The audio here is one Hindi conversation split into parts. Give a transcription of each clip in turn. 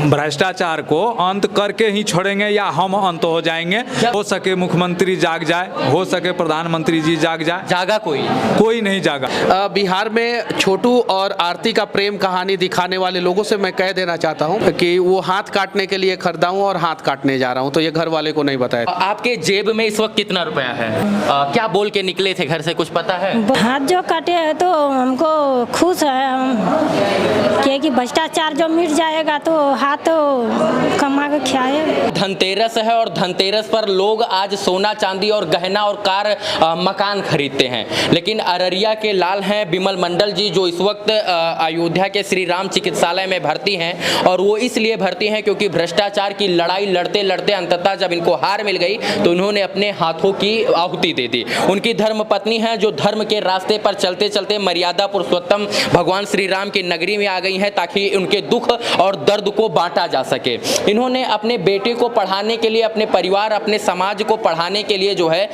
भ्रष्टाचार को अंत करके ही छोड़ेंगे या हम अंत हो जाएंगे। हो सके मुख्यमंत्री जाग जाए, हो सके प्रधानमंत्री जी जाग जाए। जागा कोई नहीं जागा। बिहार में छोटू और आरती का प्रेम कहानी दिखाने वाले लोगों से मैं कह देना चाहता हूं कि वो हाथ काटने के लिए खरीदा हूं और हाथ काटने जा रहा हूं, तो ये घर वाले को नहीं बताया। आपके जेब में इस वक्त कितना रुपया है? क्या बोल के निकले थे घर से, कुछ पता है? हाथ जो काटे हैं तो हमको खुश है हम, क्योंकि भ्रष्टाचार जो मिट जाएगा तो हाथ तो कमा के खाए। धनतेरस है और धनतेरस पर लोग आज सोना चांदी और गहना और कार मकान खरीदते हैं, लेकिन अररिया के लाल हैं विमल मंडल जी, जो इस वक्त अयोध्या के श्री राम चिकित्सालय में भर्ती हैं। और वो इसलिए भर्ती हैं क्योंकि भ्रष्टाचार की लड़ाई लड़ते लड़ते अंततः जब इनको हार मिल गई तो उन्होंने अपने हाथों की आहुति दे दी। उनकी धर्मपत्नी हैं जो धर्म के रास्ते पर चलते चलते मर्यादा पुरुषोत्तम भगवान श्री राम की नगरी में आ गई हैं ताकि उनके दुख और दर्द को बांटा जा सके। इन्होंने अपने बेटे को पढ़ाने के लिए, अपने परिवार, अपने समाज को पढ़ाने के लिए जो है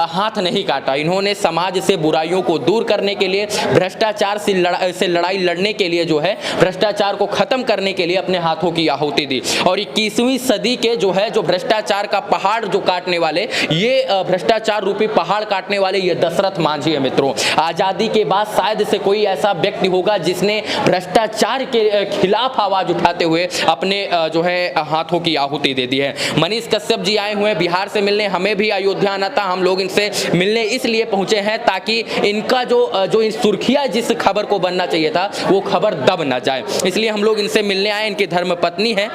हाथ नहीं काटा। इन्होंने समाज से बुराइयों को दूर करने के लिए, भ्रष्टाचार से लड़ाई लड़ने के लिए जो है, भ्रष्टाचार को खत्म करने के लिए अपने हाथों की आहुति दी। और 21वीं सदी के जो है, जो भ्रष्टाचार का पहाड़ जो काटने वाले, ये भ्रष्टाचार रूपी पहाड़ काटने वाले ये दशरथ मांझी है। मित्रों, आजादी के बाद शायद से कोई ऐसा व्यक्ति होगा जिसने भ्रष्टाचार के खिलाफ आवाज उठाते हुए अपने जो है हाथों की आहुति दे दी है। मनीष कश्यप जी आए हुए हैं बिहार से मिलने, हमें भी अयोध्या आना था, हम लोग इनसे मिलने इसलिए पहुंचे हैं ताकि इनका जो सुर्खियां जिस खबर को बनना चाहिए था वो खबर दब ना जाए, इसलिए हम लोग इनसे मिलने आए। इनकी धर्मपत्नी है।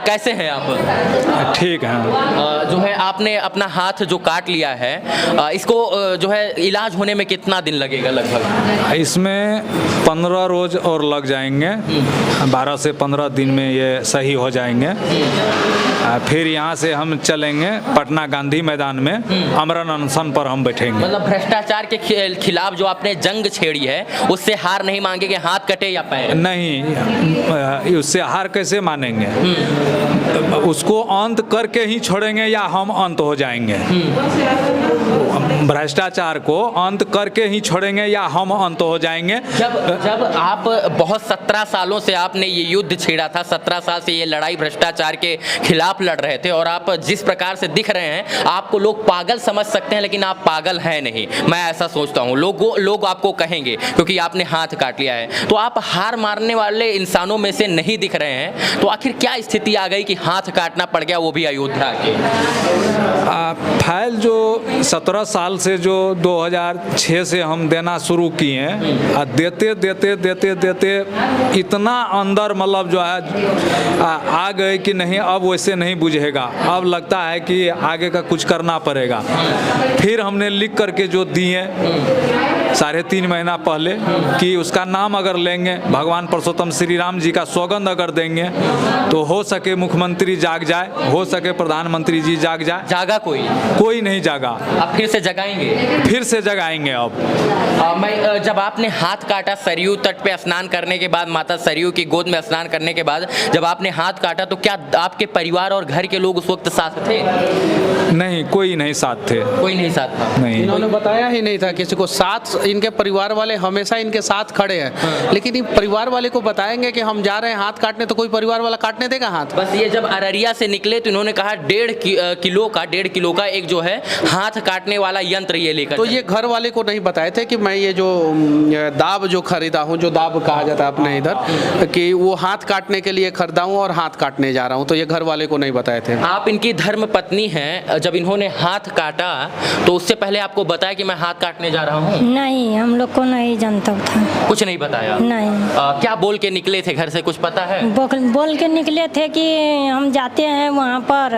कैसे हैं आप? ठीक है। जो है आपने अपना हाथ जो काट लिया है, इसको जो है इलाज होने में कितना दिन लगेगा लगभग? इसमें 15 रोज और लग जाएंगे, 12 से 15 दिन में ये सही हो जाएंगे। फिर यहाँ से हम चलेंगे पटना गांधी मैदान में, अमरन अनशन पर हम बैठेंगे। मतलब भ्रष्टाचार के खिलाफ जो आपने जंग छेड़ी है उससे हार नहीं मांगेंगे, हाथ कटे या पैर? नहीं, उससे हार कैसे मानेंगे? उसको अंत करके ही छोड़ेंगे या हम अंत हो जाएंगे। भ्रष्टाचार को अंत करके ही छोड़ेंगे या हम अंत हो जाएंगे। जब आप बहुत 17 सालों से आपने ये युद्ध छेड़ा था, 17 साल से ये लड़ाई भ्रष्टाचार के खिलाफ लड़ रहे थे, और आप जिस प्रकार से दिख रहे हैं, आपको लोग पागल समझ सकते हैं लेकिन आप पागल हैं नहीं, मैं ऐसा सोचता हूँ। लोग आपको कहेंगे क्योंकि आपने हाथ काट लिया है, तो आप हार मारने वाले इंसानों में से नहीं दिख रहे हैं। तो आखिर क्या स्थिति आ गई कि हाथ काटना पड़ गया, वो भी अयोध्या के? फाइल जो 17 साल से जो 2006 से हम देना शुरू किए हैं, देते देते देते देते इतना अंदर मतलब जो है आ गए कि नहीं, अब वैसे नहीं बुझेगा, अब लगता है कि आगे का कुछ करना पड़ेगा। फिर हमने लिख करके जो दिए 3.5 महीना पहले कि उसका नाम अगर लेंगे, भगवान पुरुषोत्तम श्री राम जी का सौगंध अगर देंगे तो हो सके मुख्यमंत्री जाग जाए, हो सके प्रधानमंत्री जी जाग जाए। जागा कोई नहीं जागा। आप फिर से जगाएंगे? फिर से जगाएंगे। अब मैं जब आपने हाथ काटा सरयू तट पे स्नान करने के बाद, माता सरयू की गोद में स्नान करने के बाद जब आपने हाथ काटा, तो क्या आपके परिवार और घर के लोग उस वक्त साथ थे? नहीं, कोई नहीं साथ थे। कोई नहीं साथ था? नहीं, इन्होंने बताया ही नहीं था किसी को। साथ इनके परिवार वाले हमेशा इनके साथ खड़े हैं, लेकिन ये परिवार वाले को बताएंगे कि हम जा रहे हैं हाथ काटने, तो कोई परिवार वाला काटने देगा हाथ? बस ये जब अररिया से निकले तो इन्होंने कहा 1.5 किलो का एक जो है हाथ काटने वाला यंत्र ये लेकर। तो ये घर वाले को नहीं बताए थे कि मैं ये जो दाब जो खरीदा हूँ, जो दाब कहा जाता है अपने इधर, कि वो हाथ काटने के लिए खरीदा हूँ और हाथ काटने जा रहा हूँ, तो ये घर वाले को नहीं बताए थे। आप इनकी धर्म पत्नी हैं, जब इन्होंने हाथ काटा तो उससे पहले आपको बताया कि मैं हाथ काटने जा रहा हूँ? नहीं, हम लोग को नहीं जानता था। कुछ नहीं बताया? नहीं। क्या बोल के निकले थे घर से, कुछ पता है? बोल के निकले थे कि हम जाते हैं वहाँ पर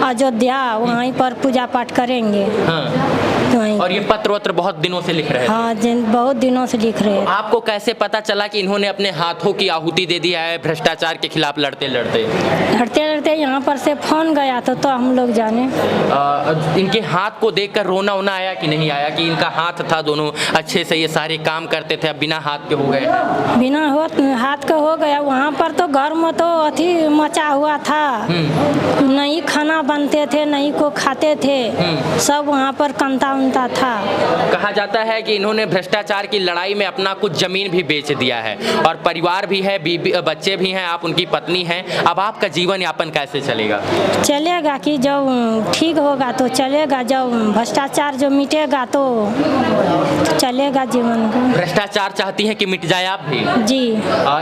अयोध्या, वहीं पर पूजा पाठ करेंगे। हाँ। और ये पत्र वत्र बहुत दिनों से लिख रहे हैं? हाँ, बहुत दिनों से लिख रहे हैं। आपको कैसे पता चला कि इन्होंने अपने हाथों की आहुति दे दिया है भ्रष्टाचार के खिलाफ लड़ते लड़ते? यहाँ पर से फोन गया तो हम लोग जाने। इनके हाथ को देखकर रोना वोना आया कि नहीं आया, कि इनका हाथ था, दोनों अच्छे से ये सारे काम करते थे, अब बिना हाथ के हो गए? बिना हाथ का हो गया। वहाँ पर तो घर में तो अथी मचा हुआ था, नहीं खाना बनते थे, नहीं को खाते थे, सब वहाँ पर कंता क्षमता था। कहा जाता है कि इन्होंने भ्रष्टाचार की लड़ाई में अपना कुछ जमीन भी बेच दिया है और परिवार भी है, बीबी बच्चे भी हैं, आप उनकी पत्नी हैं। अब आपका जीवन यापन कैसे चलेगा? चलेगा कि जब ठीक होगा तो चलेगा, जब भ्रष्टाचार जो मिटेगा तो चलेगा जीवन को। भ्रष्टाचार चाहती हैं कि मिट जाए आप भी? जी।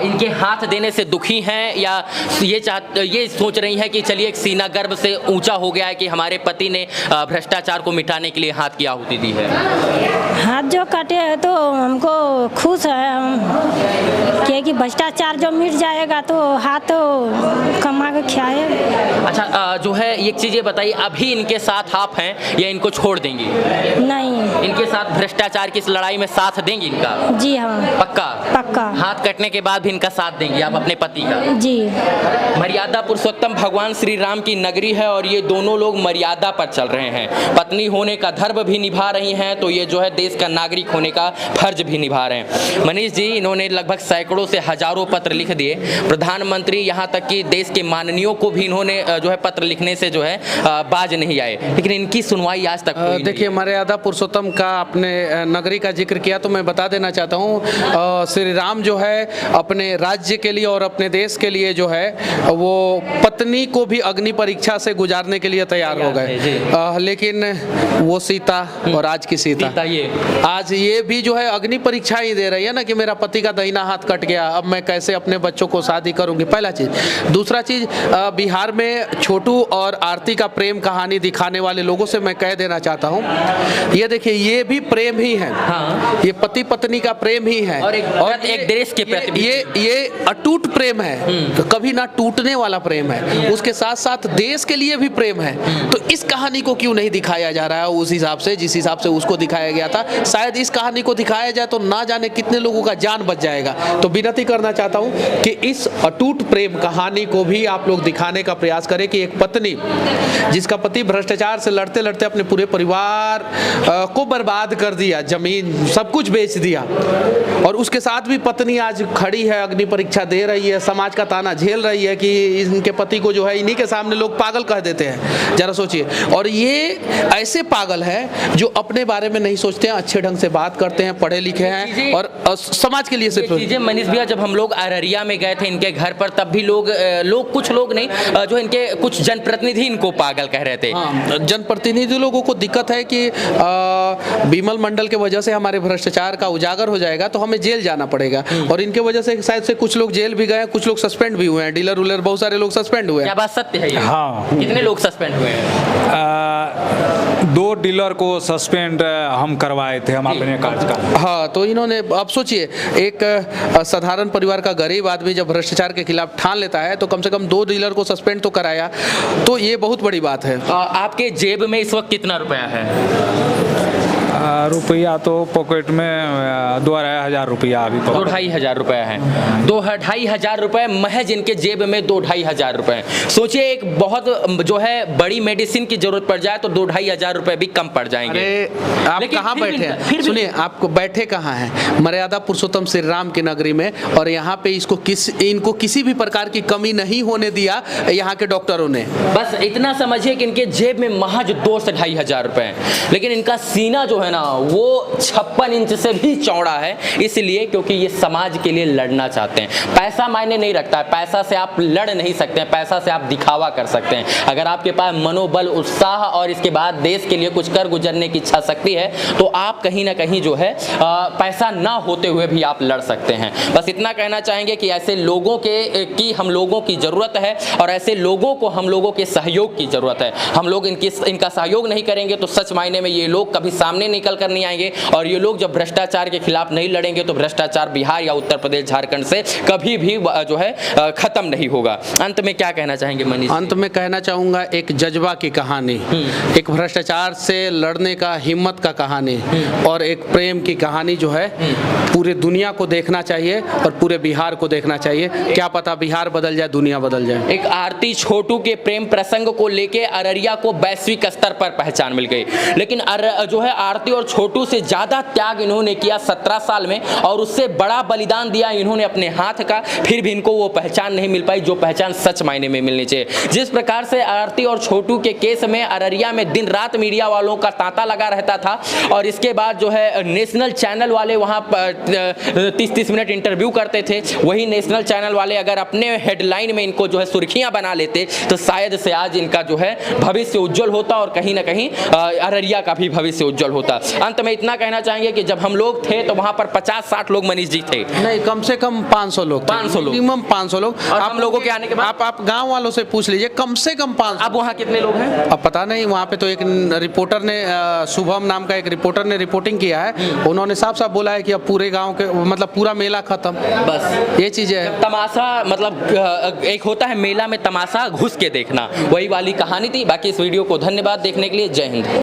इनके हाथ देने से दुखी हैं या ये सोच रही हैं कि चलिए एक सीना गर्व से ऊंचा हो गया है कि हमारे पति ने भ्रष्टाचार को मिटाने के लिए हाथ की आहुति दी है? हाथ जो काटे है तो हमको खुश है हम, क्योंकि भ्रष्टाचार जो मिट जाएगा तो हाथ तो कमा के खाए। अच्छा, जो है एक चीज़ ये बताइए, अभी इनके साथ आप हैं या इनको छोड़ देंगी? नहीं। इनके साथ भ्रष्टाचार की इस लड़ाई में साथ देंगी इनका? जी हाँ। पक्का? पक्का। हाथ कटने के बाद भी इनका साथ देंगी आप अपने पति का? जी। मर्यादा पुरुषोत्तम भगवान श्री राम की नगरी है और ये दोनों लोग मर्यादा पर चल रहे हैं। पत्नी होने का धर्म भी निभा रही हैं तो ये जो है देश का नागरिक होने का फर्ज भी निभा रहे हैं। मनीष जी, इन्होंने लगभग सैकड़ों से हजारों पत्र लिख दिए, प्रधानमंत्री यहाँ तक कि देश के माननीयों को भी इन्होंने जो है पत्र लिखने से जो है बाज नहीं आए, लेकिन इनकी सुनवाई आज तक हुई नहीं। देखिए, मर्यादा पुरुषोत्तम का अपने नगरी का जिक्र किया तो मैं बता देना चाहता हूँ, श्री राम जो है अपने राज्य के लिए और अपने देश के लिए जो है वो पत्नी को भी अग्नि परीक्षा से गुजारने के लिए तैयार हो गए। लेकिन वो सीता और आज की सीता आज ये भी जो है अग्नि परीक्षा ही दे रही है ना कि मेरा पति का दाहिना हाथ कट गया, अब मैं कैसे अपने बच्चों को शादी करूंगी। पहला चीज। दूसरा चीज, बिहार में छोटू और आरती का प्रेम कहानी दिखाने वाले लोगों से मैं कह देना चाहता हूँ, ये देखिए ये भी प्रेम ही है। हाँ। ये पति पत्नी का प्रेम ही है और एक देश के प्रति ये अटूट प्रेम है, तो कभी ना टूटने वाला प्रेम है। उसके साथ साथ देश के लिए भी प्रेम है। तो इस कहानी को क्यों नहीं दिखाया जा रहा है उस हिसाब से जिस हिसाब से उसको दिखाया गया था? शायद इस कहानी को दिखाया जाए तो ना जाने कितने लोगों का जान बच जाएगा। तो विनती करना चाहता हूं कि इस अटूट प्रेम कहानी को भी आप लोग दिखाने का प्रयास करें कि एक पत्नी जिसका पति भ्रष्टाचार से लड़ते लड़ते अपने पूरे परिवार को बर्बाद कर दिया, जमीन सब कुछ बेच दिया, और उसके साथ भी पत्नी आज खड़ी है, अग्नि परीक्षा दे रही है, समाज का ताना झेल रही है कि इनके पति को जो है इन्हीं के सामने लोग पागल कह देते हैं। जरा सोचिए। और ये ऐसे पागल है जो अपने बारे में नहीं सोचते हैं, अच्छे ढंग से बात करते हैं, पढ़े लिखे हैं और समाज के लिए सिर्फ चीजें। मनीष भैया, जब हम लोग अररिया में गए थे इनके घर पर, तब भी लोग कुछ लोग नहीं, जो इनके कुछ जनप्रतिनिधि इनको पागल कह रहे थे। हाँ, जनप्रतिनिधि लोगों को दिक्कत है कि बिमल मंडल के वजह से हमारे भ्रष्टाचार का उजागर हो जाएगा तो हमें जेल जाना पड़ेगा, और इनके वजह से शायद से कुछ लोग जेल भी गए, कुछ लोग सस्पेंड भी हुए हैं, डीलर उलर बहुत सारे लोग सस्पेंड हुए हैं। क्या बात सत्य है ये? हाँ। कितने लोग सस्पेंड हुए हैं? 2 डीलर को सस्पेंड हम करवाए थे हम अपने कार्यकाल। हाँ, तो इन्होंने, अब सोचिए एक साधारण परिवार का गरीब आदमी जब भ्रष्टाचार के खिलाफ ठान लेता है तो कम से कम 2 डीलर को सस्पेंड तो कराया, तो ये बहुत बड़ी बात है। आपके जेब में इस वक्त कितना रुपया है? रुपया तो पॉकेट में 2-2.5 रुपया अभी 2-2.5 रुपया है। 2-2.5 रुपए महज इनके जेब में 2-2.5 रुपए है। सोचिए एक बहुत जो है बड़ी मेडिसिन की जरूरत पड़ जाए तो 2-2.5 रुपए भी कम पड़ जाएंगे। अरे आप कहाँ बैठे हैं? सुनिए, आपको बैठे कहाँ हैं? मर्यादा पुरुषोत्तम श्री राम की नगरी में, और यहाँ पे इनको किसी भी प्रकार की कमी नहीं होने दिया यहाँ के डॉक्टरों ने। बस इतना समझिए कि इनके जेब में महज 2 से 2.5 रुपए हैं, लेकिन इनका सीना जो है ना वो 56 इंच से भी चौड़ा है, इसलिए क्योंकि ये समाज के लिए लड़ना चाहते हैं। पैसा मायने नहीं रखता है, पैसा से आप लड़ नहीं सकते हैं, पैसा से आप दिखावा कर सकते हैं। अगर आपके पास मनोबल, उत्साह और इसके बाद देश के लिए कुछ कर गुजरने की इच्छा शक्ति है तो आप कहीं ना कहीं जो है पैसा ना होते हुए भी आप लड़ सकते हैं। बस इतना कहना चाहेंगे कि ऐसे लोगों की हम लोगों की ज़रूरत है और ऐसे लोगों को हम लोगों के सहयोग की ज़रूरत है। हम लोग इनका सहयोग नहीं करेंगे तो सच मायने में ये लोग कभी सामने निकल कर नहीं आएंगे, और ये लोग जब भ्रष्टाचार के खिलाफ नहीं लड़ेंगे तो भ्रष्टाचार बिहार या उत्तर प्रदेश, झारखंड से कभी भी जो है खत्म नहीं होगा। अंत में क्या कहना चाहेंगे मनीष? अंत में कहना चाहूंगा एक जज्बा की कहानी, एक भ्रष्टाचार से लड़ने का हिम्मत का कहानी, और एक प्रेम की कहानी जो है पूरे दुनिया को देखना चाहिए और पूरे बिहार को देखना चाहिए। क्या पता बिहार बदल जाए, दुनिया बदल जाए। एक आरती छोटू के प्रेम प्रसंग को लेके अररिया को वैश्विक स्तर पर पहचान मिल गई, लेकिन जो है आरती आरती और छोटू से ज़्यादा त्याग इन्होंने किया 17 साल में, और उससे बड़ा बलिदान दिया इन्होंने अपने हाथ का, फिर भी इनको वो पहचान नहीं मिल पाई जो पहचान सच मायने में मिलनी चाहिए। जिस प्रकार से आरती और छोटू के केस में अररिया में दिन रात मीडिया वालों का तांता लगा रहता था, और इसके बाद जो है नेशनल चैनल वाले वहाँ 30-30 मिनट इंटरव्यू करते थे, वही नेशनल चैनल वाले अगर अपने हेडलाइन में इनको जो है सुर्खियाँ बना लेते तो शायद से आज इनका जो है भविष्य उज्जवल होता, और कहीं ना कहीं अररिया का भी भविष्य उज्जवल होता। अंत में इतना कहना चाहेंगे कि जब हम लोग थे तो वहाँ पर 50-60 लोग मनीष जी थे, नहीं कम से कम 500 लोग, 500 लोग, मिनिमम 500 लोग। और हम लोगों के आने के बाद आप गांव वालों से पूछ लीजिए, कम से कम 500। अब वहाँ कितने लोग हैं? अब पता नहीं, वहाँ पे तो एक रिपोर्टर ने शुभम नाम का एक रिपोर्टर ने रिपोर्टिंग किया है, उन्होंने साफ साफ बोला है कि अब पूरे गांव के मतलब पूरा मेला खत्म, बस ये चीज़ है। तमाशा, मतलब एक होता है मेला में तमाशा घुस के देखना, वही वाली कहानी थी। बाकी इस वीडियो को धन्यवाद देखने के लिए, जय हिंद।